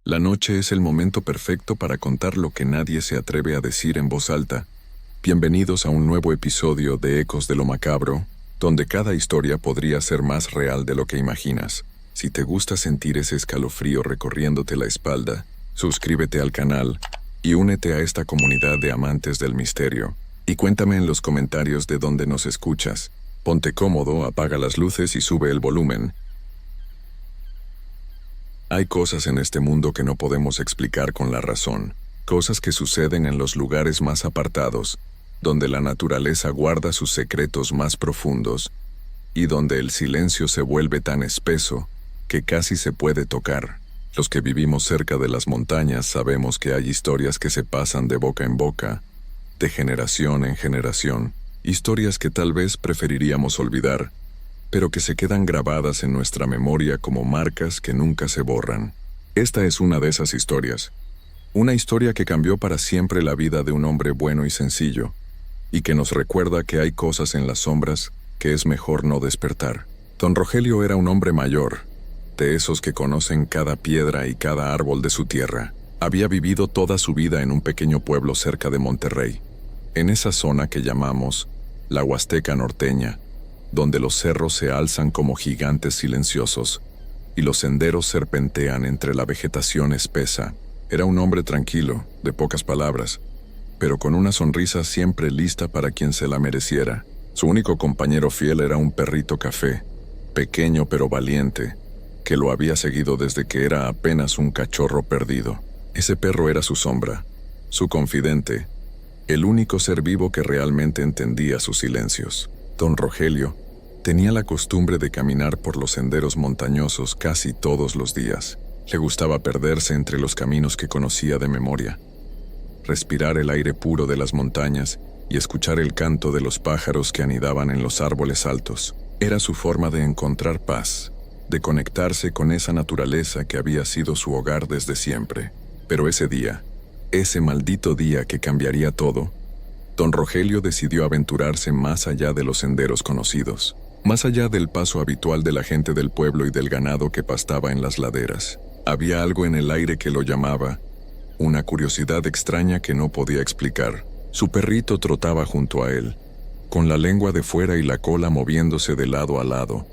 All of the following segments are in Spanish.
La noche es el momento perfecto para contar lo que nadie se atreve a decir en voz alta. Bienvenidos a un nuevo episodio de Ecos de lo Macabro, donde cada historia podría ser más real de lo que imaginas. Si te gusta sentir ese escalofrío recorriéndote la espalda, suscríbete al canal y únete a esta comunidad de amantes del misterio. Y cuéntame en los comentarios de dónde nos escuchas. Ponte cómodo, apaga las luces y sube el volumen. Hay cosas en este mundo que no podemos explicar con la razón, cosas que suceden en los lugares más apartados, donde la naturaleza guarda sus secretos más profundos, y donde el silencio se vuelve tan espeso que casi se puede tocar. Los que vivimos cerca de las montañas sabemos que hay historias que se pasan de boca en boca, de generación en generación, historias que tal vez preferiríamos olvidar, pero que se quedan grabadas en nuestra memoria como marcas que nunca se borran. Esta es una de esas historias. Una historia que cambió para siempre la vida de un hombre bueno y sencillo, y que nos recuerda que hay cosas en las sombras que es mejor no despertar. Don Rogelio era un hombre mayor, de esos que conocen cada piedra y cada árbol de su tierra. Había vivido toda su vida en un pequeño pueblo cerca de Monterrey, en esa zona que llamamos la Huasteca norteña, donde los cerros se alzan como gigantes silenciosos y los senderos serpentean entre la vegetación espesa. Era un hombre tranquilo, de pocas palabras, pero con una sonrisa siempre lista para quien se la mereciera. Su único compañero fiel era un perrito café, pequeño pero valiente, que lo había seguido desde que era apenas un cachorro perdido. Ese perro era su sombra, su confidente, el único ser vivo que realmente entendía sus silencios. Don Rogelio tenía la costumbre de caminar por los senderos montañosos casi todos los días. Le gustaba perderse entre los caminos que conocía de memoria, respirar el aire puro de las montañas y escuchar el canto de los pájaros que anidaban en los árboles altos. Era su forma de encontrar paz, de conectarse con esa naturaleza que había sido su hogar desde siempre. Pero ese día, ese maldito día que cambiaría todo, Don Rogelio decidió aventurarse más allá de los senderos conocidos, más allá del paso habitual de la gente del pueblo y del ganado que pastaba en las laderas. Había algo en el aire que lo llamaba, una curiosidad extraña que no podía explicar. Su perrito trotaba junto a él, con la lengua de fuera y la cola moviéndose de lado a lado,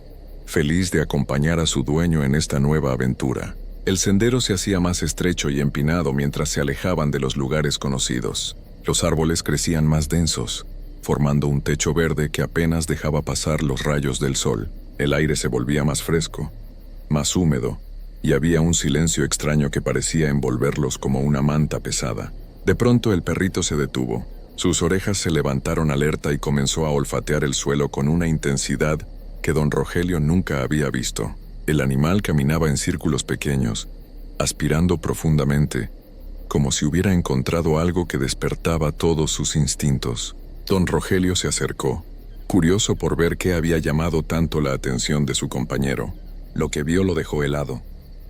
feliz de acompañar a su dueño en esta nueva aventura. El sendero se hacía más estrecho y empinado mientras se alejaban de los lugares conocidos. Los árboles crecían más densos, formando un techo verde que apenas dejaba pasar los rayos del sol. El aire se volvía más fresco, más húmedo, y había un silencio extraño que parecía envolverlos como una manta pesada. De pronto el perrito se detuvo. Sus orejas se levantaron alerta y comenzó a olfatear el suelo con una intensidad que Don Rogelio nunca había visto. El animal caminaba en círculos pequeños, aspirando profundamente, como si hubiera encontrado algo que despertaba todos sus instintos. Don Rogelio se acercó, curioso por ver qué había llamado tanto la atención de su compañero. Lo que vio lo dejó helado.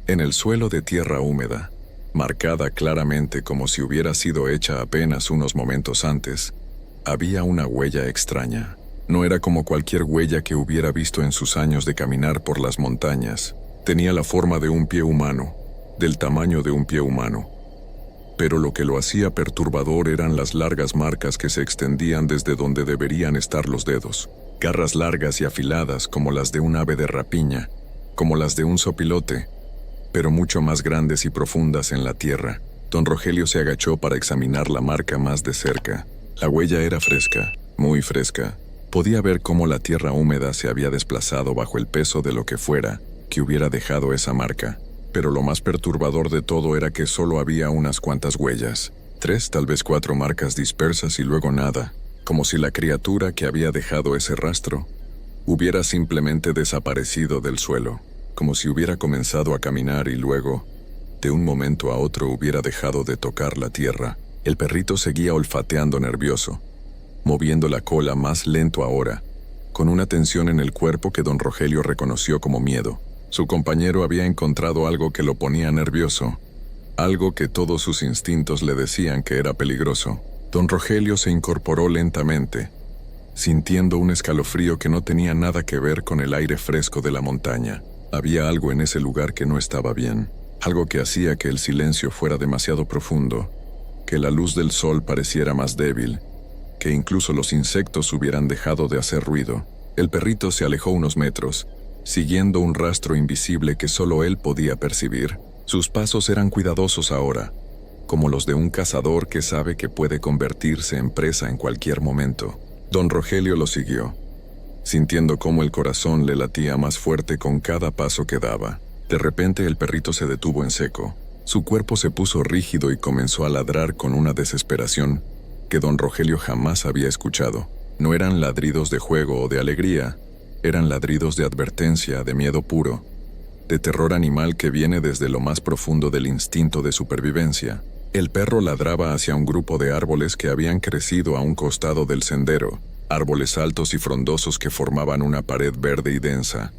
En el suelo de tierra húmeda, marcada claramente como si hubiera sido hecha apenas unos momentos antes, había una huella extraña. No era como cualquier huella que hubiera visto en sus años de caminar por las montañas. Tenía la forma de un pie humano, del tamaño de un pie humano. Pero lo que lo hacía perturbador eran las largas marcas que se extendían desde donde deberían estar los dedos. Garras largas y afiladas como las de un ave de rapiña, como las de un zopilote, pero mucho más grandes y profundas en la tierra. Don Rogelio se agachó para examinar la marca más de cerca. La huella era fresca, muy fresca. Podía ver cómo la tierra húmeda se había desplazado bajo el peso de lo que fuera que hubiera dejado esa marca. Pero lo más perturbador de todo era que solo había unas cuantas huellas. 3, tal vez 4 marcas dispersas y luego nada. Como si la criatura que había dejado ese rastro hubiera simplemente desaparecido del suelo. Como si hubiera comenzado a caminar y luego, de un momento a otro, hubiera dejado de tocar la tierra. El perrito seguía olfateando nervioso, moviendo la cola más lento ahora, con una tensión en el cuerpo que Don Rogelio reconoció como miedo. Su compañero había encontrado algo que lo ponía nervioso, algo que todos sus instintos le decían que era peligroso. Don Rogelio se incorporó lentamente, sintiendo un escalofrío que no tenía nada que ver con el aire fresco de la montaña. Había algo en ese lugar que no estaba bien. algo que hacía que el silencio fuera demasiado profundo, que la luz del sol pareciera más débil, que incluso los insectos hubieran dejado de hacer ruido. El perrito se alejó unos metros, siguiendo un rastro invisible que solo él podía percibir. Sus pasos eran cuidadosos ahora, como los de un cazador que sabe que puede convertirse en presa en cualquier momento. Don Rogelio lo siguió, sintiendo cómo el corazón le latía más fuerte con cada paso que daba. De repente el perrito se detuvo en seco. Su cuerpo se puso rígido y comenzó a ladrar con una desesperación que don Rogelio jamás había escuchado. No eran ladridos de juego o de alegría, eran ladridos de advertencia, de miedo puro, de terror animal que viene desde lo más profundo del instinto de supervivencia. El perro ladraba hacia un grupo de árboles que habían crecido a un costado del sendero, árboles altos y frondosos que formaban una pared verde y densa,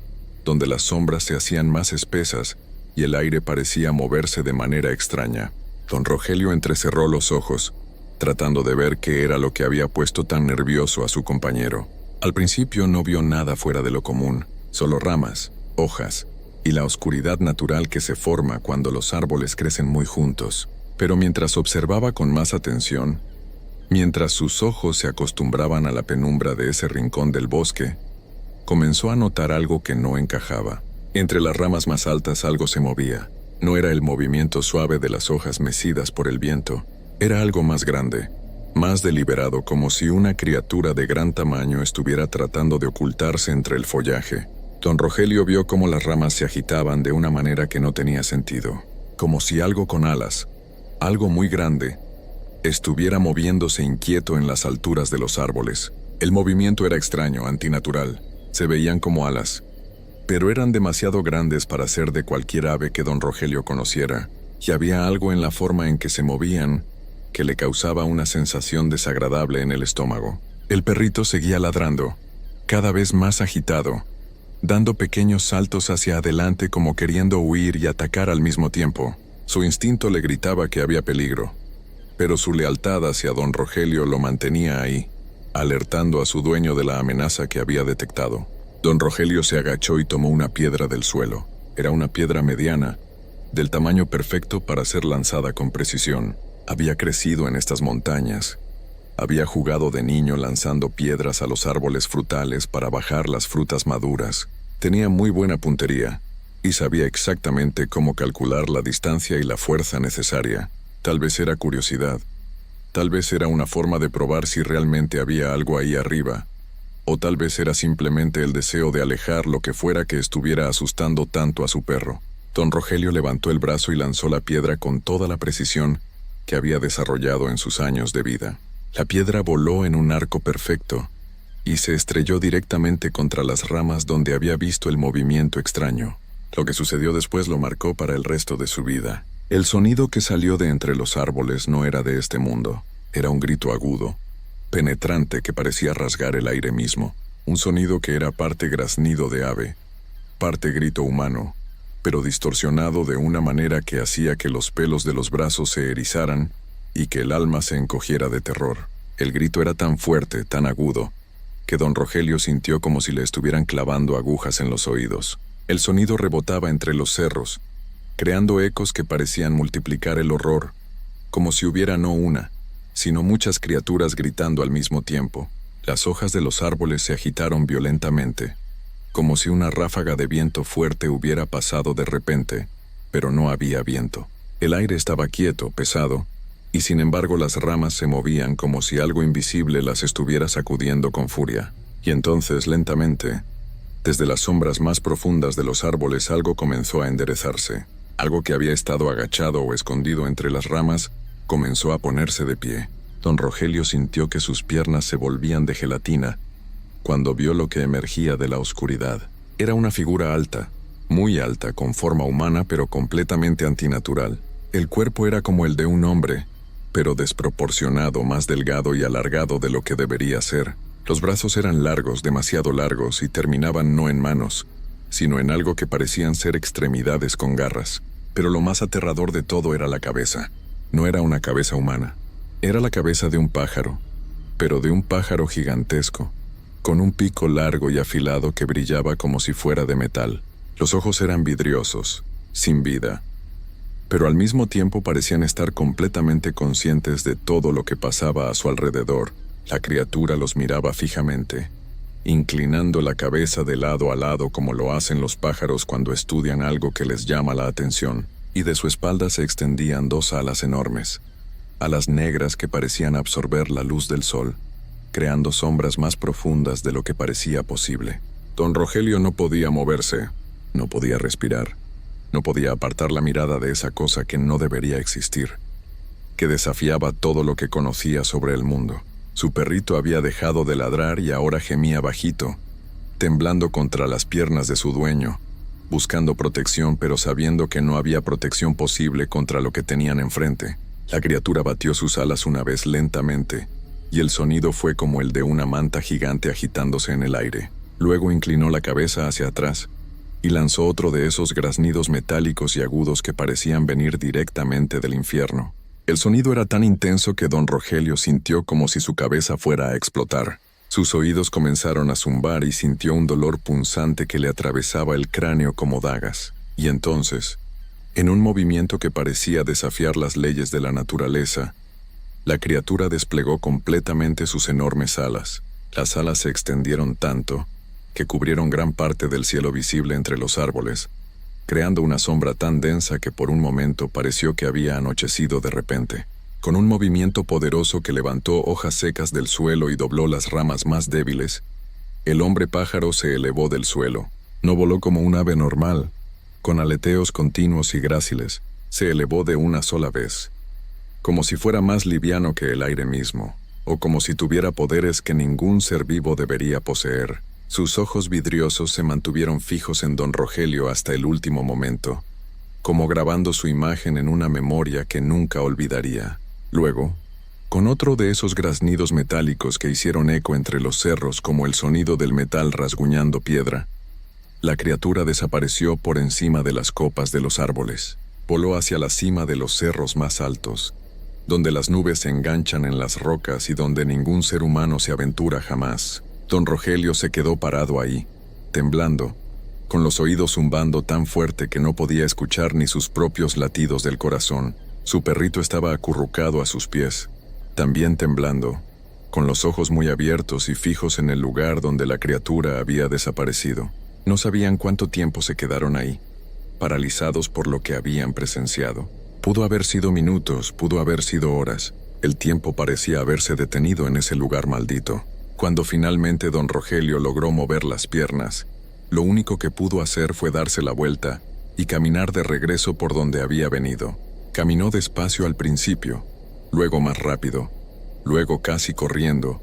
donde las sombras se hacían más espesas y el aire parecía moverse de manera extraña. Don Rogelio entrecerró los ojos, tratando de ver qué era lo que había puesto tan nervioso a su compañero. Al principio no vio nada fuera de lo común, solo ramas, hojas y la oscuridad natural que se forma cuando los árboles crecen muy juntos. Pero mientras observaba con más atención, mientras sus ojos se acostumbraban a la penumbra de ese rincón del bosque, comenzó a notar algo que no encajaba. Entre las ramas más altas algo se movía. No era el movimiento suave de las hojas mecidas por el viento, era algo más grande, más deliberado, como si una criatura de gran tamaño estuviera tratando de ocultarse entre el follaje. Don Rogelio vio cómo las ramas se agitaban de una manera que no tenía sentido, como si algo con alas, algo muy grande, estuviera moviéndose inquieto en las alturas de los árboles. El movimiento era extraño, antinatural, se veían como alas, pero eran demasiado grandes para ser de cualquier ave que don Rogelio conociera, y había algo en la forma en que se movían que le causaba una sensación desagradable en el estómago. El perrito seguía ladrando, cada vez más agitado, dando pequeños saltos hacia adelante como queriendo huir y atacar al mismo tiempo. Su instinto le gritaba que había peligro, pero su lealtad hacia don Rogelio lo mantenía ahí, alertando a su dueño de la amenaza que había detectado. Don Rogelio se agachó y tomó una piedra del suelo. Era una piedra mediana, del tamaño perfecto para ser lanzada con precisión. Había crecido en estas montañas. Había jugado de niño lanzando piedras a los árboles frutales para bajar las frutas maduras. Tenía muy buena puntería y sabía exactamente cómo calcular la distancia y la fuerza necesaria. Tal vez era curiosidad. Tal vez era una forma de probar si realmente había algo ahí arriba. O tal vez era simplemente el deseo de alejar lo que fuera que estuviera asustando tanto a su perro. Don Rogelio levantó el brazo y lanzó la piedra con toda la precisión que había desarrollado en sus años de vida. La piedra voló en un arco perfecto y se estrelló directamente contra las ramas donde había visto el movimiento extraño. Lo que sucedió después lo marcó para el resto de su vida. El sonido que salió de entre los árboles no era de este mundo. Era un grito agudo, penetrante que parecía rasgar el aire mismo. Un sonido que era parte graznido de ave, parte grito humano, pero distorsionado de una manera que hacía que los pelos de los brazos se erizaran y que el alma se encogiera de terror. El grito era tan fuerte, tan agudo, que don Rogelio sintió como si le estuvieran clavando agujas en los oídos. El sonido rebotaba entre los cerros, creando ecos que parecían multiplicar el horror, como si hubiera no una, sino muchas criaturas gritando al mismo tiempo. Las hojas de los árboles se agitaron violentamente, como si una ráfaga de viento fuerte hubiera pasado de repente, pero no había viento. El aire estaba quieto, pesado, y sin embargo las ramas se movían como si algo invisible las estuviera sacudiendo con furia. Y entonces, lentamente, desde las sombras más profundas de los árboles algo comenzó a enderezarse. Algo que había estado agachado o escondido entre las ramas comenzó a ponerse de pie. Don Rogelio sintió que sus piernas se volvían de gelatina cuando vio lo que emergía de la oscuridad. Era una figura alta, muy alta, con forma humana pero completamente antinatural. El cuerpo era como el de un hombre, pero desproporcionado, más delgado y alargado de lo que debería ser. Los brazos eran largos, demasiado largos, y terminaban no en manos, sino en algo que parecían ser extremidades con garras. Pero lo más aterrador de todo era la cabeza. No era una cabeza humana. Era la cabeza de un pájaro, pero de un pájaro gigantesco, con un pico largo y afilado que brillaba como si fuera de metal. Los ojos eran vidriosos, sin vida, pero al mismo tiempo parecían estar completamente conscientes de todo lo que pasaba a su alrededor. La criatura los miraba fijamente, inclinando la cabeza de lado a lado como lo hacen los pájaros cuando estudian algo que les llama la atención, y de su espalda se extendían dos alas enormes, alas negras que parecían absorber la luz del sol, creando sombras más profundas de lo que parecía posible. Don Rogelio no podía moverse, no podía respirar, no podía apartar la mirada de esa cosa que no debería existir, que desafiaba todo lo que conocía sobre el mundo. Su perrito había dejado de ladrar y ahora gemía bajito, temblando contra las piernas de su dueño, buscando protección pero sabiendo que no había protección posible contra lo que tenían enfrente. La criatura batió sus alas una vez lentamente, y el sonido fue como el de una manta gigante agitándose en el aire. Luego inclinó la cabeza hacia atrás, y lanzó otro de esos graznidos metálicos y agudos que parecían venir directamente del infierno. El sonido era tan intenso que don Rogelio sintió como si su cabeza fuera a explotar. Sus oídos comenzaron a zumbar y sintió un dolor punzante que le atravesaba el cráneo como dagas. Y entonces, en un movimiento que parecía desafiar las leyes de la naturaleza, la criatura desplegó completamente sus enormes alas. Las alas se extendieron tanto que cubrieron gran parte del cielo visible entre los árboles, creando una sombra tan densa que por un momento pareció que había anochecido de repente. Con un movimiento poderoso que levantó hojas secas del suelo y dobló las ramas más débiles, el hombre pájaro se elevó del suelo. No voló como un ave normal, con aleteos continuos y gráciles, se elevó de una sola vez, como si fuera más liviano que el aire mismo, o como si tuviera poderes que ningún ser vivo debería poseer. Sus ojos vidriosos se mantuvieron fijos en don Rogelio hasta el último momento, como grabando su imagen en una memoria que nunca olvidaría. Luego, con otro de esos graznidos metálicos que hicieron eco entre los cerros como el sonido del metal rasguñando piedra, la criatura desapareció por encima de las copas de los árboles. Voló hacia la cima de los cerros más altos, donde las nubes se enganchan en las rocas y donde ningún ser humano se aventura jamás. Don Rogelio se quedó parado ahí, temblando, con los oídos zumbando tan fuerte que no podía escuchar ni sus propios latidos del corazón. Su perrito estaba acurrucado a sus pies, también temblando, con los ojos muy abiertos y fijos en el lugar donde la criatura había desaparecido. No sabían cuánto tiempo se quedaron ahí, paralizados por lo que habían presenciado. Pudo haber sido minutos, pudo haber sido horas. El tiempo parecía haberse detenido en ese lugar maldito. Cuando finalmente don Rogelio logró mover las piernas, lo único que pudo hacer fue darse la vuelta y caminar de regreso por donde había venido. Caminó despacio al principio, luego más rápido, luego casi corriendo,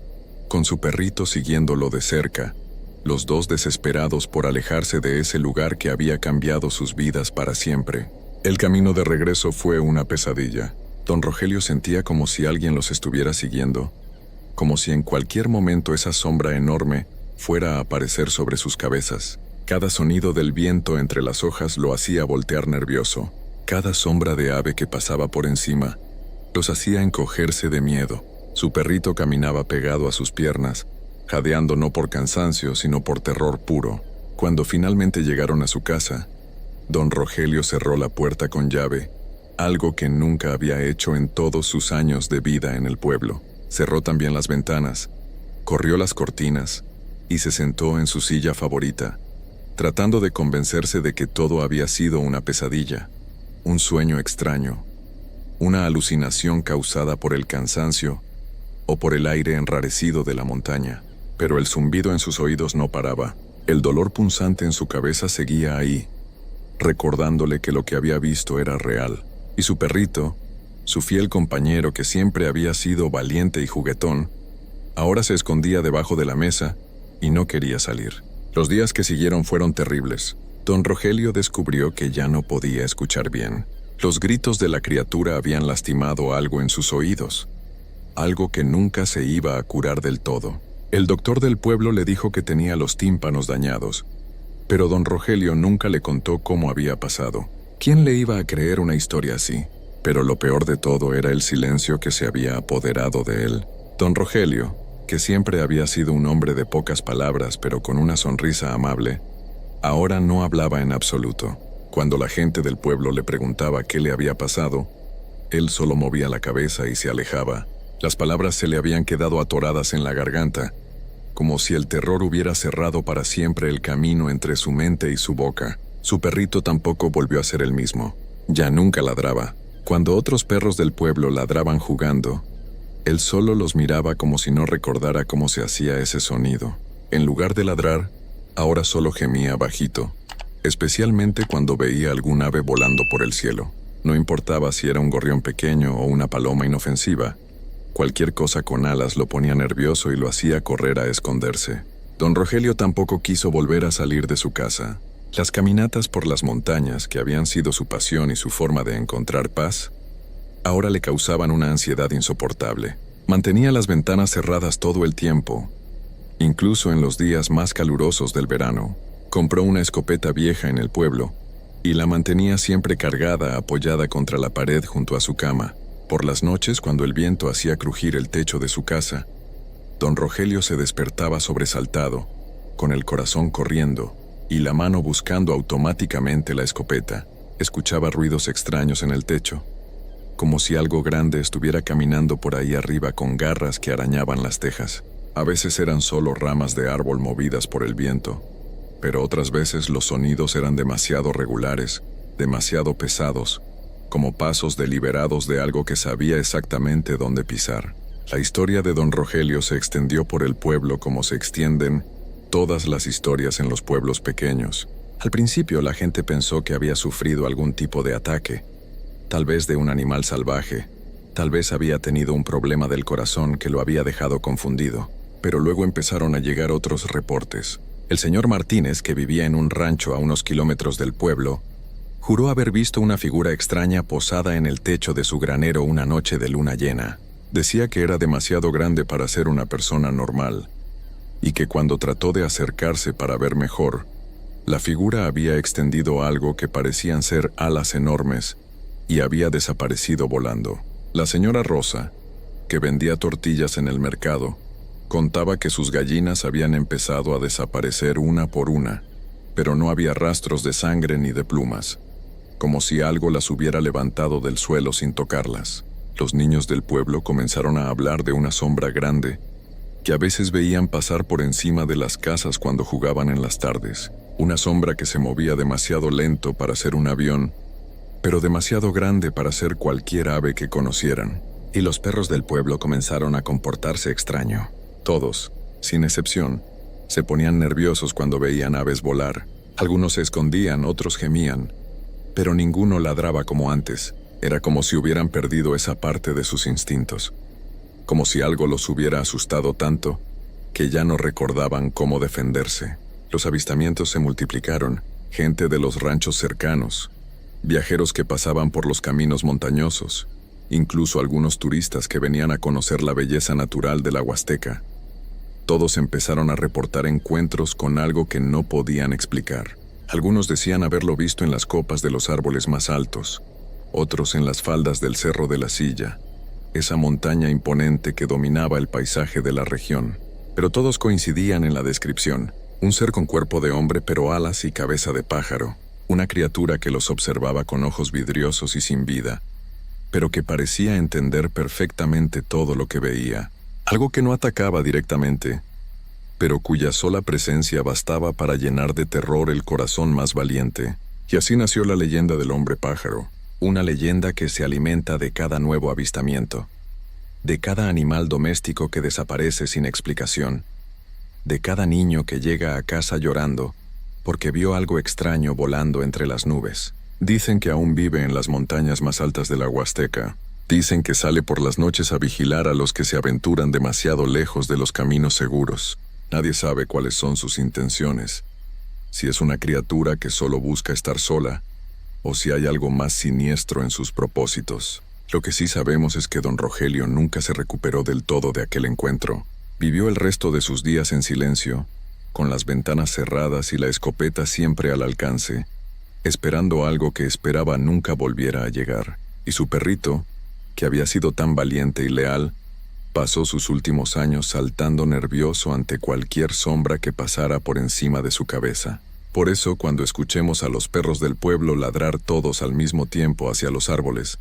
con su perrito siguiéndolo de cerca, los dos desesperados por alejarse de ese lugar que había cambiado sus vidas para siempre. El camino de regreso fue una pesadilla. Don Rogelio sentía como si alguien los estuviera siguiendo, como si en cualquier momento esa sombra enorme fuera a aparecer sobre sus cabezas. Cada sonido del viento entre las hojas lo hacía voltear nervioso. Cada sombra de ave que pasaba por encima los hacía encogerse de miedo. Su perrito caminaba pegado a sus piernas, jadeando no por cansancio, sino por terror puro. Cuando finalmente llegaron a su casa, don Rogelio cerró la puerta con llave, algo que nunca había hecho en todos sus años de vida en el pueblo. Cerró también las ventanas, corrió las cortinas y se sentó en su silla favorita, tratando de convencerse de que todo había sido una pesadilla, un sueño extraño, una alucinación causada por el cansancio o por el aire enrarecido de la montaña. Pero el zumbido en sus oídos no paraba. El dolor punzante en su cabeza seguía ahí, recordándole que lo que había visto era real. Y su perrito, su fiel compañero que siempre había sido valiente y juguetón, ahora se escondía debajo de la mesa y no quería salir. Los días que siguieron fueron terribles. Don Rogelio descubrió que ya no podía escuchar bien. Los gritos de la criatura habían lastimado algo en sus oídos, algo que nunca se iba a curar del todo. El doctor del pueblo le dijo que tenía los tímpanos dañados, pero don Rogelio nunca le contó cómo había pasado. ¿Quién le iba a creer una historia así? Pero lo peor de todo era el silencio que se había apoderado de él. Don Rogelio, que siempre había sido un hombre de pocas palabras pero con una sonrisa amable, ahora no hablaba en absoluto. Cuando la gente del pueblo le preguntaba qué le había pasado, él solo movía la cabeza y se alejaba. Las palabras se le habían quedado atoradas en la garganta, como si el terror hubiera cerrado para siempre el camino entre su mente y su boca. Su perrito tampoco volvió a ser el mismo. Ya nunca ladraba. Cuando otros perros del pueblo ladraban jugando, él solo los miraba como si no recordara cómo se hacía ese sonido. En lugar de ladrar, ahora solo gemía bajito, especialmente cuando veía algún ave volando por el cielo. No importaba si era un gorrión pequeño o una paloma inofensiva, cualquier cosa con alas lo ponía nervioso y lo hacía correr a esconderse. Don Rogelio tampoco quiso volver a salir de su casa. Las caminatas por las montañas, que habían sido su pasión y su forma de encontrar paz, ahora le causaban una ansiedad insoportable. Mantenía las ventanas cerradas todo el tiempo, incluso en los días más calurosos del verano. Compró una escopeta vieja en el pueblo y la mantenía siempre cargada, apoyada contra la pared junto a su cama. Por las noches, cuando el viento hacía crujir el techo de su casa, don Rogelio se despertaba sobresaltado, con el corazón corriendo y la mano buscando automáticamente la escopeta. Escuchaba ruidos extraños en el techo, como si algo grande estuviera caminando por ahí arriba con garras que arañaban las tejas. A veces eran solo ramas de árbol movidas por el viento, pero otras veces los sonidos eran demasiado regulares, demasiado pesados, como pasos deliberados de algo que sabía exactamente dónde pisar. La historia de don Rogelio se extendió por el pueblo como se extienden todas las historias en los pueblos pequeños. Al principio la gente pensó que había sufrido algún tipo de ataque, tal vez de un animal salvaje, tal vez había tenido un problema del corazón que lo había dejado confundido, pero luego empezaron a llegar otros reportes. El señor Martínez, que vivía en un rancho a unos kilómetros del pueblo, juró haber visto una figura extraña posada en el techo de su granero una noche de luna llena. Decía que era demasiado grande para ser una persona normal, y que cuando trató de acercarse para ver mejor, la figura había extendido algo que parecían ser alas enormes y había desaparecido volando. La señora Rosa, que vendía tortillas en el mercado, contaba que sus gallinas habían empezado a desaparecer una por una, pero no había rastros de sangre ni de plumas, como si algo las hubiera levantado del suelo sin tocarlas. Los niños del pueblo comenzaron a hablar de una sombra grande que a veces veían pasar por encima de las casas cuando jugaban en las tardes. Una sombra que se movía demasiado lento para ser un avión, pero demasiado grande para ser cualquier ave que conocieran. Y los perros del pueblo comenzaron a comportarse extraño. Todos, sin excepción, se ponían nerviosos cuando veían aves volar. Algunos se escondían, otros gemían, pero ninguno ladraba como antes. Era como si hubieran perdido esa parte de sus instintos, como si algo los hubiera asustado tanto que ya no recordaban cómo defenderse. Los avistamientos se multiplicaron, gente de los ranchos cercanos, viajeros que pasaban por los caminos montañosos, incluso algunos turistas que venían a conocer la belleza natural de la Huasteca. Todos empezaron a reportar encuentros con algo que no podían explicar. Algunos decían haberlo visto en las copas de los árboles más altos, otros en las faldas del Cerro de la Silla, esa montaña imponente que dominaba el paisaje de la región. Pero todos coincidían en la descripción: un ser con cuerpo de hombre pero alas y cabeza de pájaro, una criatura que los observaba con ojos vidriosos y sin vida, pero que parecía entender perfectamente todo lo que veía. Algo que no atacaba directamente, pero cuya sola presencia bastaba para llenar de terror el corazón más valiente. Y así nació la leyenda del hombre pájaro, una leyenda que se alimenta de cada nuevo avistamiento, de cada animal doméstico que desaparece sin explicación, de cada niño que llega a casa llorando porque vio algo extraño volando entre las nubes. Dicen que aún vive en las montañas más altas de la Huasteca. Dicen que sale por las noches a vigilar a los que se aventuran demasiado lejos de los caminos seguros. Nadie sabe cuáles son sus intenciones, si es una criatura que solo busca estar sola, o si hay algo más siniestro en sus propósitos. Lo que sí sabemos es que don Rogelio nunca se recuperó del todo de aquel encuentro. Vivió el resto de sus días en silencio, con las ventanas cerradas y la escopeta siempre al alcance, esperando algo que esperaba nunca volviera a llegar. Y su perrito, que había sido tan valiente y leal, pasó sus últimos años saltando nervioso ante cualquier sombra que pasara por encima de su cabeza. Por eso, cuando escuchemos a los perros del pueblo ladrar todos al mismo tiempo hacia los árboles,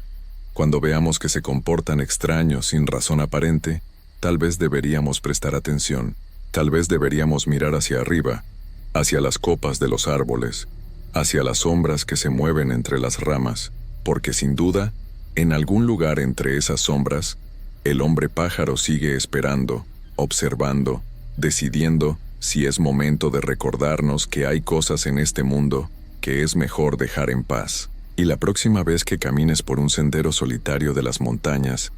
cuando veamos que se comportan extraños sin razón aparente, tal vez deberíamos prestar atención, tal vez deberíamos mirar hacia arriba, hacia las copas de los árboles, hacia las sombras que se mueven entre las ramas, porque sin duda, en algún lugar entre esas sombras, el hombre pájaro sigue esperando, observando, decidiendo si es momento de recordarnos que hay cosas en este mundo que es mejor dejar en paz. Y la próxima vez que camines por un sendero solitario de las montañas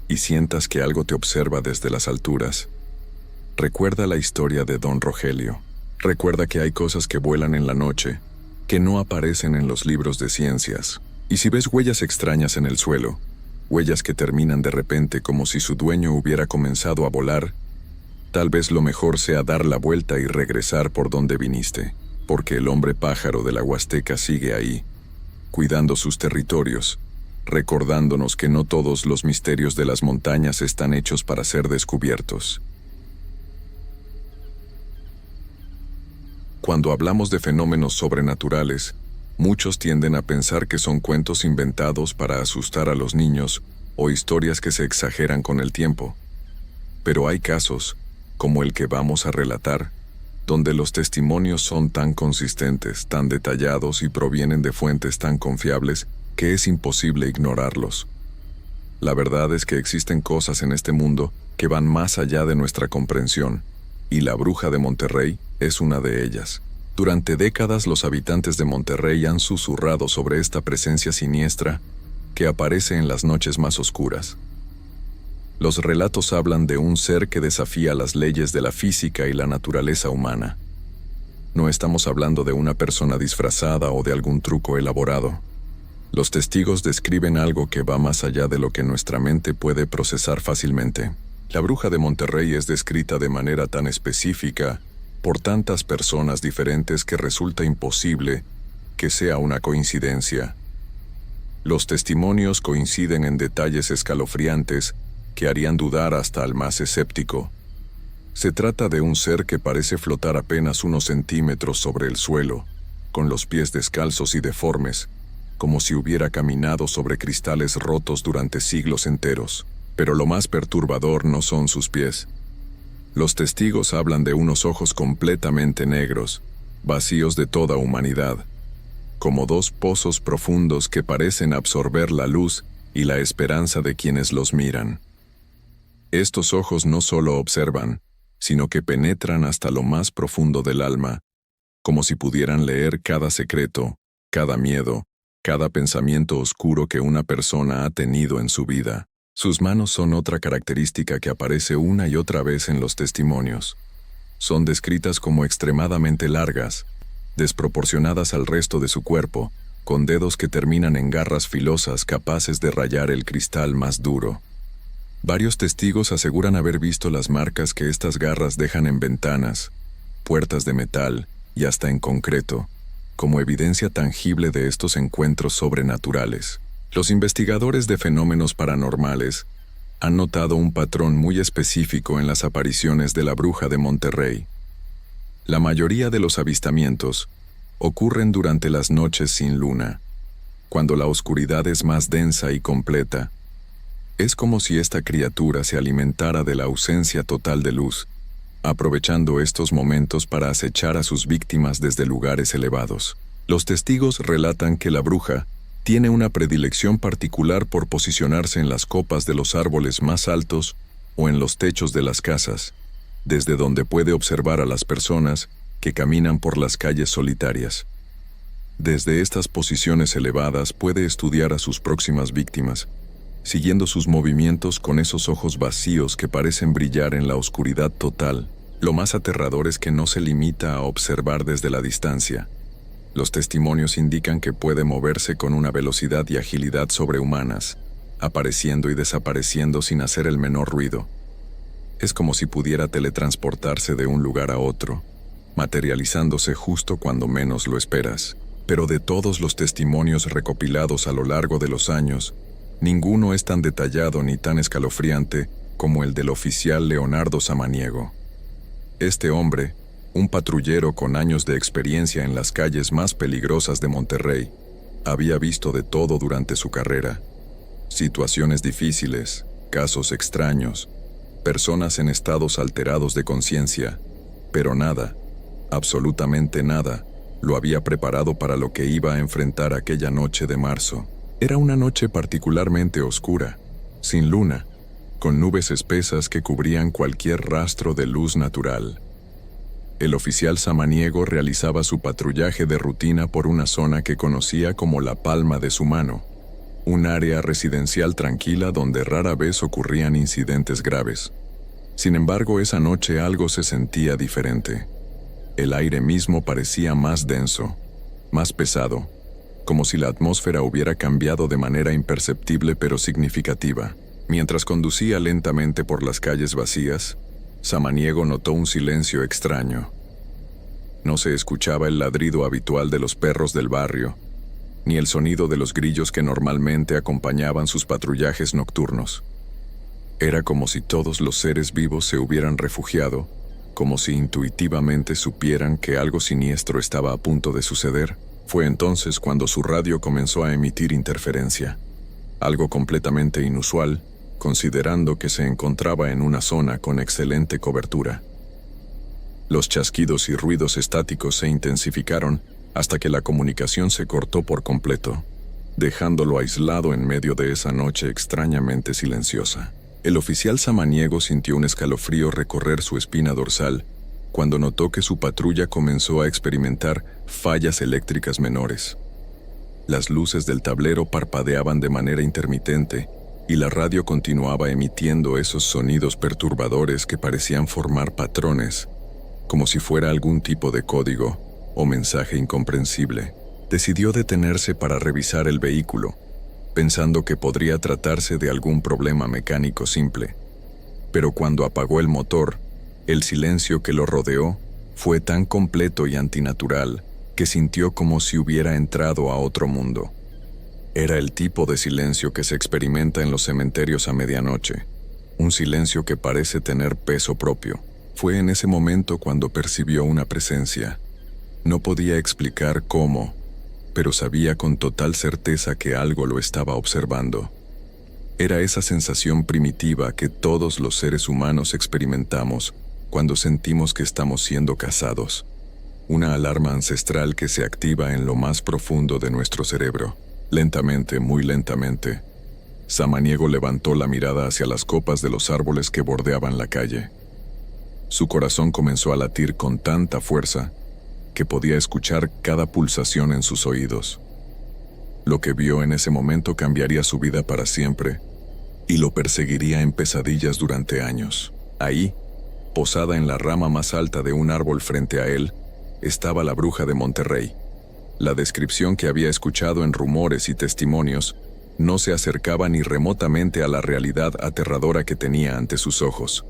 y sientas que algo te observa desde las alturas, recuerda la historia de Don Rogelio. Recuerda que hay cosas que vuelan en la noche, que no aparecen en los libros de ciencias. Y si ves huellas extrañas en el suelo, huellas que terminan de repente como si su dueño hubiera comenzado a volar, tal vez lo mejor sea dar la vuelta y regresar por donde viniste, porque el hombre pájaro de la Huasteca sigue ahí, cuidando sus territorios, recordándonos que no todos los misterios de las montañas están hechos para ser descubiertos. Cuando hablamos de fenómenos sobrenaturales, muchos tienden a pensar que son cuentos inventados para asustar a los niños o historias que se exageran con el tiempo. Pero hay casos, como el que vamos a relatar, donde los testimonios son tan consistentes, tan detallados y provienen de fuentes tan confiables que es imposible ignorarlos. La verdad es que existen cosas en este mundo que van más allá de nuestra comprensión, y la Bruja de Monterrey es una de ellas. Durante décadas los habitantes de Monterrey han susurrado sobre esta presencia siniestra que aparece en las noches más oscuras. Los relatos hablan de un ser que desafía las leyes de la física y la naturaleza humana. No estamos hablando de una persona disfrazada o de algún truco elaborado. Los testigos describen algo que va más allá de lo que nuestra mente puede procesar fácilmente. La Bruja de Monterrey es descrita de manera tan específica por tantas personas diferentes que resulta imposible que sea una coincidencia. Los testimonios coinciden en detalles escalofriantes que harían dudar hasta al más escéptico. Se trata de un ser que parece flotar apenas unos centímetros sobre el suelo, con los pies descalzos y deformes, como si hubiera caminado sobre cristales rotos durante siglos enteros. Pero lo más perturbador no son sus pies. Los testigos hablan de unos ojos completamente negros, vacíos de toda humanidad, como dos pozos profundos que parecen absorber la luz y la esperanza de quienes los miran. Estos ojos no solo observan, sino que penetran hasta lo más profundo del alma, como si pudieran leer cada secreto, cada miedo, cada pensamiento oscuro que una persona ha tenido en su vida. Sus manos son otra característica que aparece una y otra vez en los testimonios. Son descritas como extremadamente largas, desproporcionadas al resto de su cuerpo, con dedos que terminan en garras filosas capaces de rayar el cristal más duro. Varios testigos aseguran haber visto las marcas que estas garras dejan en ventanas, puertas de metal y hasta en concreto, como evidencia tangible de estos encuentros sobrenaturales. Los investigadores de fenómenos paranormales han notado un patrón muy específico en las apariciones de la Bruja de Monterrey. La mayoría de los avistamientos ocurren durante las noches sin luna, cuando la oscuridad es más densa y completa. Es como si esta criatura se alimentara de la ausencia total de luz, aprovechando estos momentos para acechar a sus víctimas desde lugares elevados. Los testigos relatan que la bruja tiene una predilección particular por posicionarse en las copas de los árboles más altos o en los techos de las casas, desde donde puede observar a las personas que caminan por las calles solitarias. Desde estas posiciones elevadas puede estudiar a sus próximas víctimas, siguiendo sus movimientos con esos ojos vacíos que parecen brillar en la oscuridad total. Lo más aterrador es que no se limita a observar desde la distancia. Los testimonios indican que puede moverse con una velocidad y agilidad sobrehumanas, apareciendo y desapareciendo sin hacer el menor ruido. Es como si pudiera teletransportarse de un lugar a otro, materializándose justo cuando menos lo esperas. Pero de todos los testimonios recopilados a lo largo de los años, ninguno es tan detallado ni tan escalofriante como el del oficial Leonardo Samaniego. Este hombre, Un patrullero con años de experiencia en las calles más peligrosas de Monterrey, había visto de todo durante su carrera. Situaciones difíciles, casos extraños, personas en estados alterados de conciencia, pero nada, absolutamente nada, lo había preparado para lo que iba a enfrentar aquella noche de marzo. Era una noche particularmente oscura, sin luna, con nubes espesas que cubrían cualquier rastro de luz natural. El oficial samaniego realizaba su patrullaje de rutina por una zona que conocía como la palma de su mano, un área residencial tranquila donde rara vez ocurrían incidentes graves. Sin embargo, esa noche algo se sentía diferente. El aire mismo parecía más denso, más pesado, como si la atmósfera hubiera cambiado de manera imperceptible pero significativa. Mientras conducía lentamente por las calles vacías, Samaniego notó un silencio extraño. No se escuchaba el ladrido habitual de los perros del barrio, ni el sonido de los grillos que normalmente acompañaban sus patrullajes nocturnos. Era como si todos los seres vivos se hubieran refugiado, como si intuitivamente supieran que algo siniestro estaba a punto de suceder. Fue entonces cuando su radio comenzó a emitir interferencia, algo completamente inusual, considerando que se encontraba en una zona con excelente cobertura. Los chasquidos y ruidos estáticos se intensificaron hasta que la comunicación se cortó por completo, dejándolo aislado en medio de esa noche extrañamente silenciosa. El oficial samaniego sintió un escalofrío recorrer su espina dorsal cuando notó que su patrulla comenzó a experimentar fallas eléctricas menores. Las luces del tablero parpadeaban de manera intermitente y la radio continuaba emitiendo esos sonidos perturbadores que parecían formar patrones, como si fuera algún tipo de código o mensaje incomprensible. Decidió detenerse para revisar el vehículo, pensando que podría tratarse de algún problema mecánico simple. Pero cuando apagó el motor, el silencio que lo rodeó fue tan completo y antinatural que sintió como si hubiera entrado a otro mundo. Era el tipo de silencio que se experimenta en los cementerios a medianoche, un silencio que parece tener peso propio. Fue en ese momento cuando percibió una presencia. No podía explicar cómo, pero sabía con total certeza que algo lo estaba observando. Era esa sensación primitiva que todos los seres humanos experimentamos cuando sentimos que estamos siendo cazados. Una alarma ancestral que se activa en lo más profundo de nuestro cerebro. Lentamente, muy lentamente, Samaniego levantó la mirada hacia las copas de los árboles que bordeaban la calle. Su corazón comenzó a latir con tanta fuerza que podía escuchar cada pulsación en sus oídos. Lo que vio en ese momento cambiaría su vida para siempre y lo perseguiría en pesadillas durante años. Ahí, posada en la rama más alta de un árbol frente a él, estaba la bruja de Monterrey. La descripción que había escuchado en rumores y testimonios no se acercaba ni remotamente a la realidad aterradora que tenía ante sus ojos.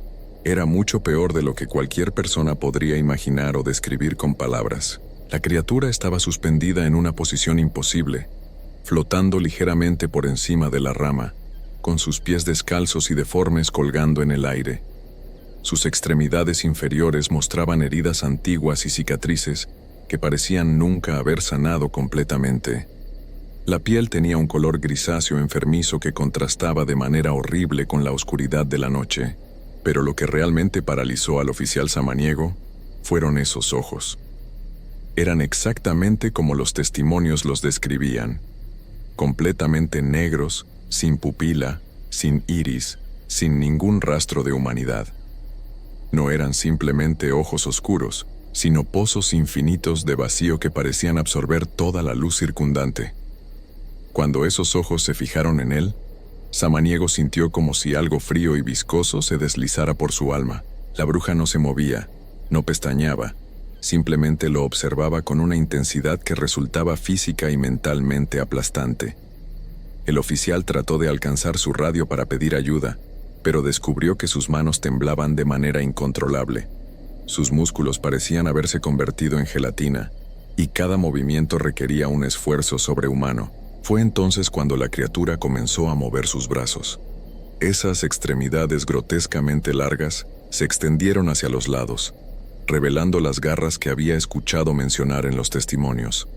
Era mucho peor de lo que cualquier persona podría imaginar o describir con palabras. La criatura estaba suspendida en una posición imposible, flotando ligeramente por encima de la rama, con sus pies descalzos y deformes colgando en el aire. Sus extremidades inferiores mostraban heridas antiguas y cicatrices que parecían nunca haber sanado completamente. La piel tenía un color grisáceo enfermizo que contrastaba de manera horrible con la oscuridad de la noche. Pero lo que realmente paralizó al oficial samaniego fueron esos ojos. Eran exactamente como los testimonios los describían, completamente negros, sin pupila, sin iris, sin ningún rastro de humanidad. No eran simplemente ojos oscuros, sino pozos infinitos de vacío que parecían absorber toda la luz circundante. Cuando esos ojos se fijaron en él, Samaniego sintió como si algo frío y viscoso se deslizara por su alma. La bruja no se movía, no pestañeaba, simplemente lo observaba con una intensidad que resultaba física y mentalmente aplastante. El oficial trató de alcanzar su radio para pedir ayuda, pero descubrió que sus manos temblaban de manera incontrolable. Sus músculos parecían haberse convertido en gelatina, y cada movimiento requería un esfuerzo sobrehumano. Fue entonces cuando la criatura comenzó a mover sus brazos. Esas extremidades grotescamente largas se extendieron hacia los lados, revelando las garras que había escuchado mencionar en los testimonios.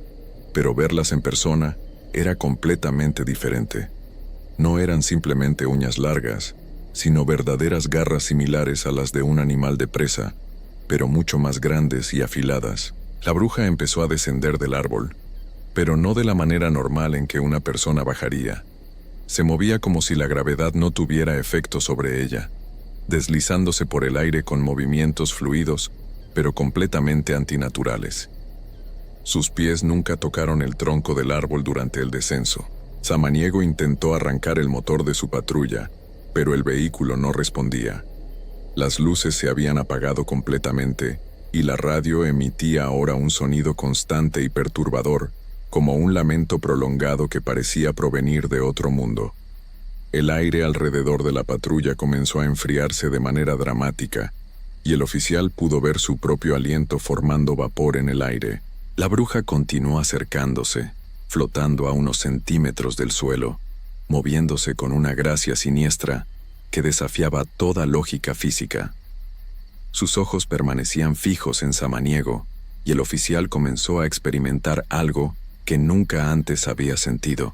Pero verlas en persona era completamente diferente. No eran simplemente uñas largas, sino verdaderas garras similares a las de un animal de presa, pero mucho más grandes y afiladas. La bruja empezó a descender del árbol, pero no de la manera normal en que una persona bajaría. Se movía como si la gravedad no tuviera efecto sobre ella, deslizándose por el aire con movimientos fluidos, pero completamente antinaturales. Sus pies nunca tocaron el tronco del árbol durante el descenso. Samaniego intentó arrancar el motor de su patrulla, pero el vehículo no respondía. Las luces se habían apagado completamente, y la radio emitía ahora un sonido constante y perturbador, como un lamento prolongado que parecía provenir de otro mundo. El aire alrededor de la patrulla comenzó a enfriarse de manera dramática, y el oficial pudo ver su propio aliento formando vapor en el aire. La bruja continuó acercándose, flotando a unos centímetros del suelo, moviéndose con una gracia siniestra que desafiaba toda lógica física. Sus ojos permanecían fijos en Samaniego, y el oficial comenzó a experimentar algo que nunca antes había sentido,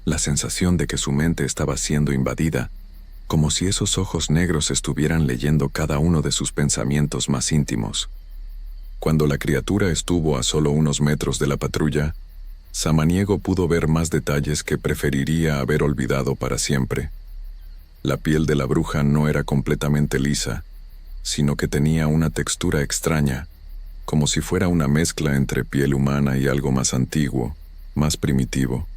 la sensación de que su mente estaba siendo invadida, como si esos ojos negros estuvieran leyendo cada uno de sus pensamientos más íntimos. Cuando la criatura estuvo a solo unos metros de la patrulla, Samaniego pudo ver más detalles que preferiría haber olvidado para siempre. La piel de la bruja no era completamente lisa, sino que tenía una textura extraña, como si fuera una mezcla entre piel humana y algo más antiguo, más primitivo.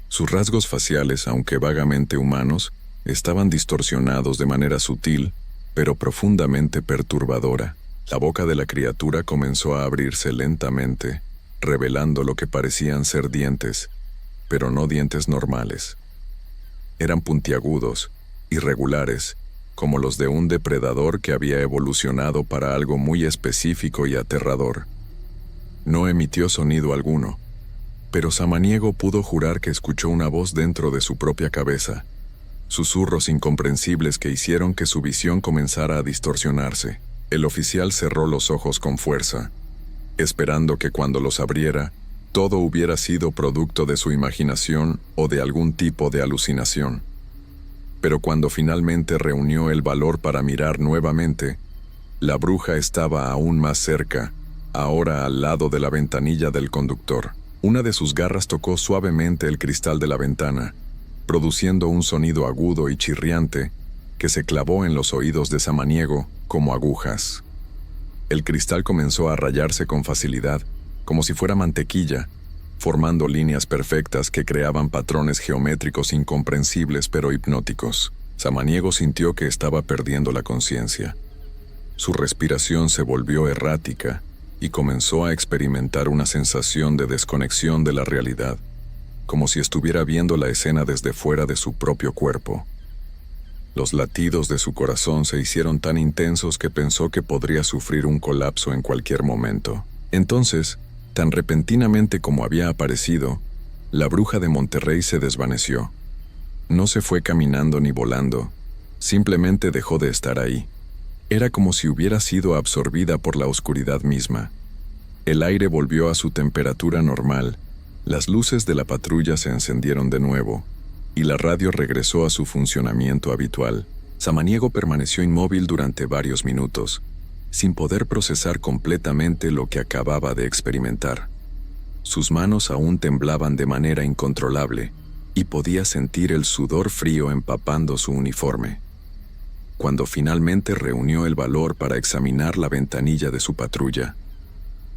Sus rasgos faciales, aunque vagamente humanos, estaban distorsionados de manera sutil, pero profundamente perturbadora. La boca de la criatura comenzó a abrirse lentamente, revelando lo que parecían ser dientes, pero no dientes normales. Eran puntiagudos, irregulares, como los de un depredador que había evolucionado para algo muy específico y aterrador. No emitió sonido alguno, pero Samaniego pudo jurar que escuchó una voz dentro de su propia cabeza, susurros incomprensibles que hicieron que su visión comenzara a distorsionarse. El oficial cerró los ojos con fuerza, esperando que cuando los abriera, todo hubiera sido producto de su imaginación o de algún tipo de alucinación. Pero cuando finalmente reunió el valor para mirar nuevamente, la bruja estaba aún más cerca, ahora al lado de la ventanilla del conductor. Una de sus garras tocó suavemente el cristal de la ventana, produciendo un sonido agudo y chirriante que se clavó en los oídos de Samaniego como agujas. El cristal comenzó a rayarse con facilidad, como si fuera mantequilla, formando líneas perfectas que creaban patrones geométricos incomprensibles pero hipnóticos. Samaniego sintió que estaba perdiendo la conciencia. Su respiración se volvió errática y comenzó a experimentar una sensación de desconexión de la realidad, como si estuviera viendo la escena desde fuera de su propio cuerpo. Los latidos de su corazón se hicieron tan intensos que pensó que podría sufrir un colapso en cualquier momento. Entonces, tan repentinamente como había aparecido, la bruja de Monterrey se desvaneció. No se fue caminando ni volando, simplemente dejó de estar ahí. Era como si hubiera sido absorbida por la oscuridad misma. El aire volvió a su temperatura normal, las luces de la patrulla se encendieron de nuevo, y la radio regresó a su funcionamiento habitual. Samaniego permaneció inmóvil durante varios minutos, sin poder procesar completamente lo que acababa de experimentar. Sus manos aún temblaban de manera incontrolable, y podía sentir el sudor frío empapando su uniforme. Cuando finalmente reunió el valor para examinar la ventanilla de su patrulla,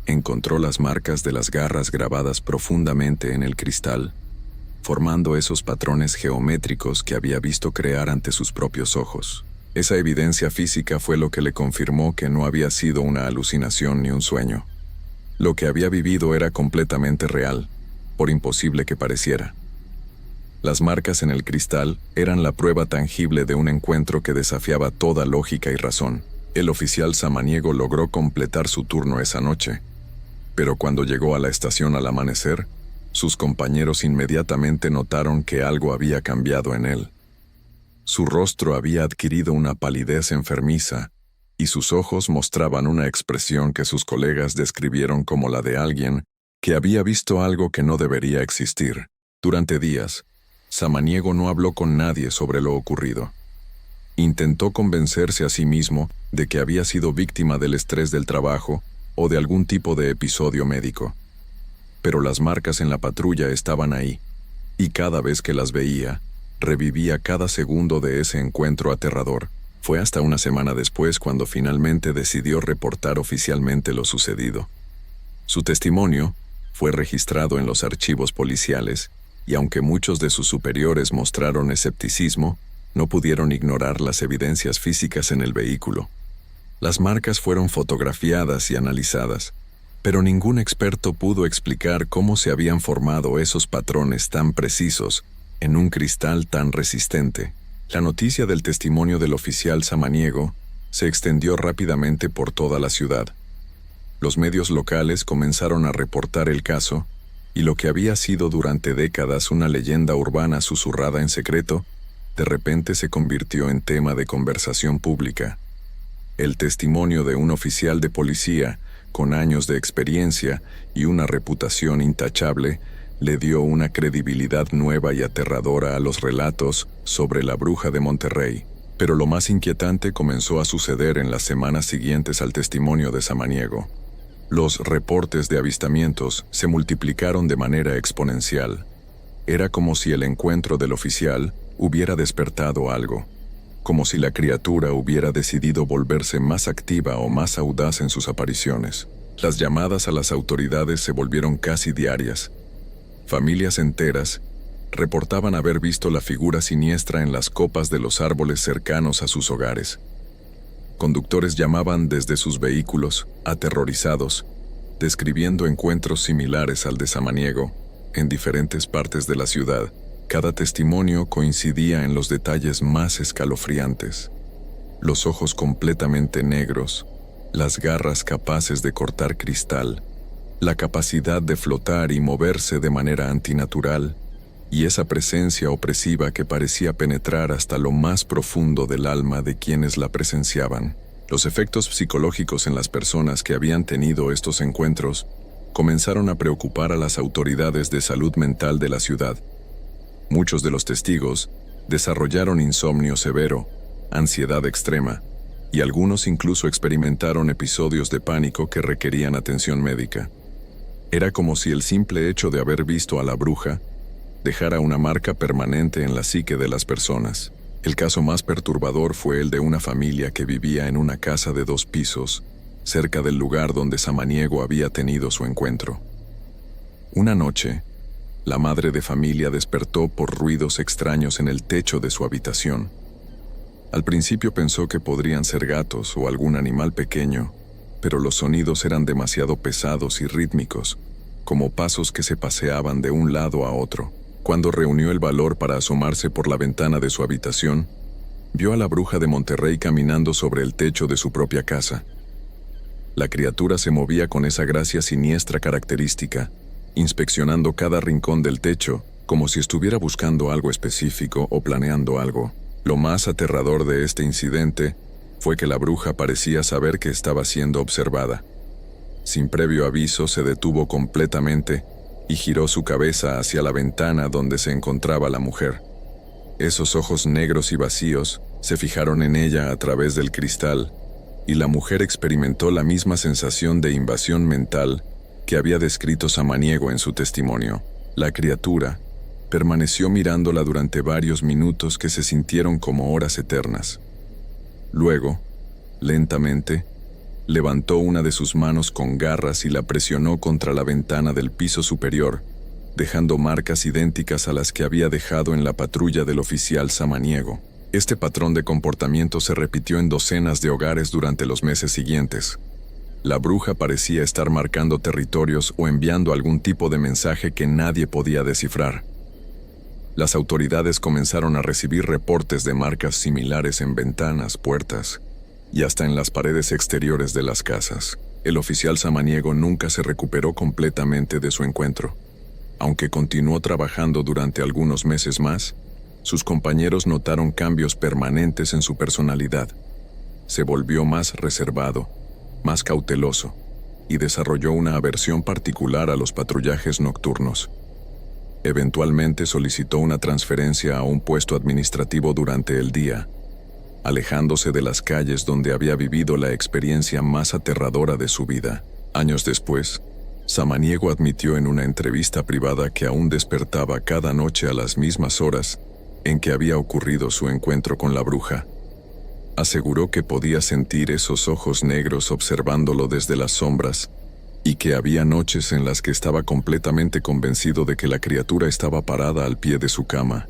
encontró las marcas de las garras grabadas profundamente en el cristal, formando esos patrones geométricos que había visto crear ante sus propios ojos. Esa evidencia física fue lo que le confirmó que no había sido una alucinación ni un sueño. Lo que había vivido era completamente real, por imposible que pareciera. Las marcas en el cristal eran la prueba tangible de un encuentro que desafiaba toda lógica y razón. El oficial Samaniego logró completar su turno esa noche, pero cuando llegó a la estación al amanecer, sus compañeros inmediatamente notaron que algo había cambiado en él. Su rostro había adquirido una palidez enfermiza y sus ojos mostraban una expresión que sus colegas describieron como la de alguien que había visto algo que no debería existir. Durante días, Samaniego no habló con nadie sobre lo ocurrido. Intentó convencerse a sí mismo de que había sido víctima del estrés del trabajo o de algún tipo de episodio médico. Pero las marcas en la patrulla estaban ahí, y cada vez que las veía, revivía cada segundo de ese encuentro aterrador. Fue hasta una semana después cuando finalmente decidió reportar oficialmente lo sucedido. Su testimonio fue registrado en los archivos policiales, y aunque muchos de sus superiores mostraron escepticismo, no pudieron ignorar las evidencias físicas en el vehículo. Las marcas fueron fotografiadas y analizadas, pero ningún experto pudo explicar cómo se habían formado esos patrones tan precisos en un cristal tan resistente. La noticia del testimonio del oficial Samaniego se extendió rápidamente por toda la ciudad. Los medios locales comenzaron a reportar el caso, y lo que había sido durante décadas una leyenda urbana susurrada en secreto, de repente se convirtió en tema de conversación pública. El testimonio de un oficial de policía, con años de experiencia y una reputación intachable, le dio una credibilidad nueva y aterradora a los relatos sobre la bruja de Monterrey. Pero lo más inquietante comenzó a suceder en las semanas siguientes al testimonio de Samaniego. Los reportes de avistamientos se multiplicaron de manera exponencial. Era como si el encuentro del oficial hubiera despertado algo, como si la criatura hubiera decidido volverse más activa o más audaz en sus apariciones. Las llamadas a las autoridades se volvieron casi diarias. Familias enteras reportaban haber visto la figura siniestra en las copas de los árboles cercanos a sus hogares. Conductores llamaban desde sus vehículos, aterrorizados, describiendo encuentros similares al de Samaniego en diferentes partes de la ciudad. Cada testimonio coincidía en los detalles más escalofriantes. Los ojos completamente negros, las garras capaces de cortar cristal, la capacidad de flotar y moverse de manera antinatural, y esa presencia opresiva que parecía penetrar hasta lo más profundo del alma de quienes la presenciaban. Los efectos psicológicos en las personas que habían tenido estos encuentros comenzaron a preocupar a las autoridades de salud mental de la ciudad. Muchos de los testigos desarrollaron insomnio severo, ansiedad extrema, y algunos incluso experimentaron episodios de pánico que requerían atención médica. Era como si el simple hecho de haber visto a la bruja dejara una marca permanente en la psique de las personas. El caso más perturbador fue el de una familia que vivía en una casa de 2 pisos, cerca del lugar donde Samaniego había tenido su encuentro. Una noche, la madre de familia despertó por ruidos extraños en el techo de su habitación. Al principio pensó que podrían ser gatos o algún animal pequeño, pero los sonidos eran demasiado pesados y rítmicos, como pasos que se paseaban de un lado a otro. Cuando reunió el valor para asomarse por la ventana de su habitación, vio a la bruja de Monterrey caminando sobre el techo de su propia casa. La criatura se movía con esa gracia siniestra característica, inspeccionando cada rincón del techo, como si estuviera buscando algo específico o planeando algo. Lo más aterrador de este incidente fue que la bruja parecía saber que estaba siendo observada. Sin previo aviso, se detuvo completamente y giró su cabeza hacia la ventana donde se encontraba la mujer. Esos ojos negros y vacíos se fijaron en ella a través del cristal, y la mujer experimentó la misma sensación de invasión mental que había descrito Samaniego en su testimonio. La criatura permaneció mirándola durante varios minutos que se sintieron como horas eternas. Luego, lentamente, levantó una de sus manos con garras y la presionó contra la ventana del piso superior, dejando marcas idénticas a las que había dejado en la patrulla del oficial Samaniego. Este patrón de comportamiento se repitió en docenas de hogares durante los meses siguientes. La bruja parecía estar marcando territorios o enviando algún tipo de mensaje que nadie podía descifrar. Las autoridades comenzaron a recibir reportes de marcas similares en ventanas, puertas y hasta en las paredes exteriores de las casas. El oficial Samaniego nunca se recuperó completamente de su encuentro. Aunque continuó trabajando durante algunos meses más, sus compañeros notaron cambios permanentes en su personalidad. se volvió más reservado, más cauteloso, y desarrolló una aversión particular a los patrullajes nocturnos. Eventualmente solicitó una transferencia a un puesto administrativo durante el día, alejándose de las calles donde había vivido la experiencia más aterradora de su vida. Años después, Samaniego admitió en una entrevista privada que aún despertaba cada noche a las mismas horas en que había ocurrido su encuentro con la bruja. Aseguró que podía sentir esos ojos negros observándolo desde las sombras, y que había noches en las que estaba completamente convencido de que la criatura estaba parada al pie de su cama,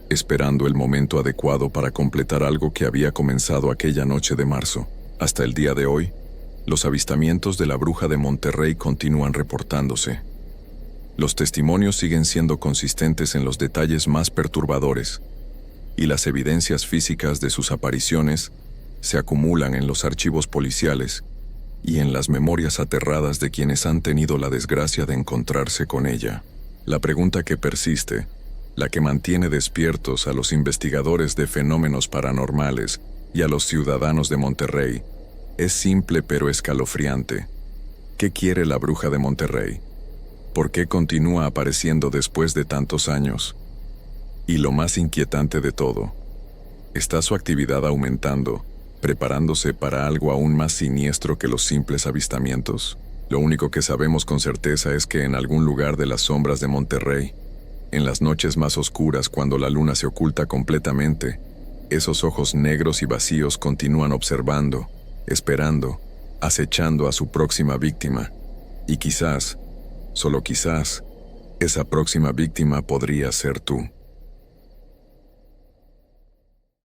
esperando el momento adecuado para completar algo que había comenzado aquella noche de marzo. Hasta el día de hoy, los avistamientos de la bruja de Monterrey continúan reportándose. Los testimonios siguen siendo consistentes en los detalles más perturbadores, y las evidencias físicas de sus apariciones se acumulan en los archivos policiales y en las memorias aterradas de quienes han tenido la desgracia de encontrarse con ella. La pregunta que persiste, la que mantiene despiertos a los investigadores de fenómenos paranormales y a los ciudadanos de Monterrey, es simple pero escalofriante. ¿Qué quiere la bruja de Monterrey? ¿Por qué continúa apareciendo después de tantos años? Y lo más inquietante de todo, ¿está su actividad aumentando, preparándose para algo aún más siniestro que los simples avistamientos? Lo único que sabemos con certeza es que en algún lugar de las sombras de Monterrey, en las noches más oscuras cuando la luna se oculta completamente, esos ojos negros y vacíos continúan observando, esperando, acechando a su próxima víctima. Y quizás, solo quizás, esa próxima víctima podría ser tú.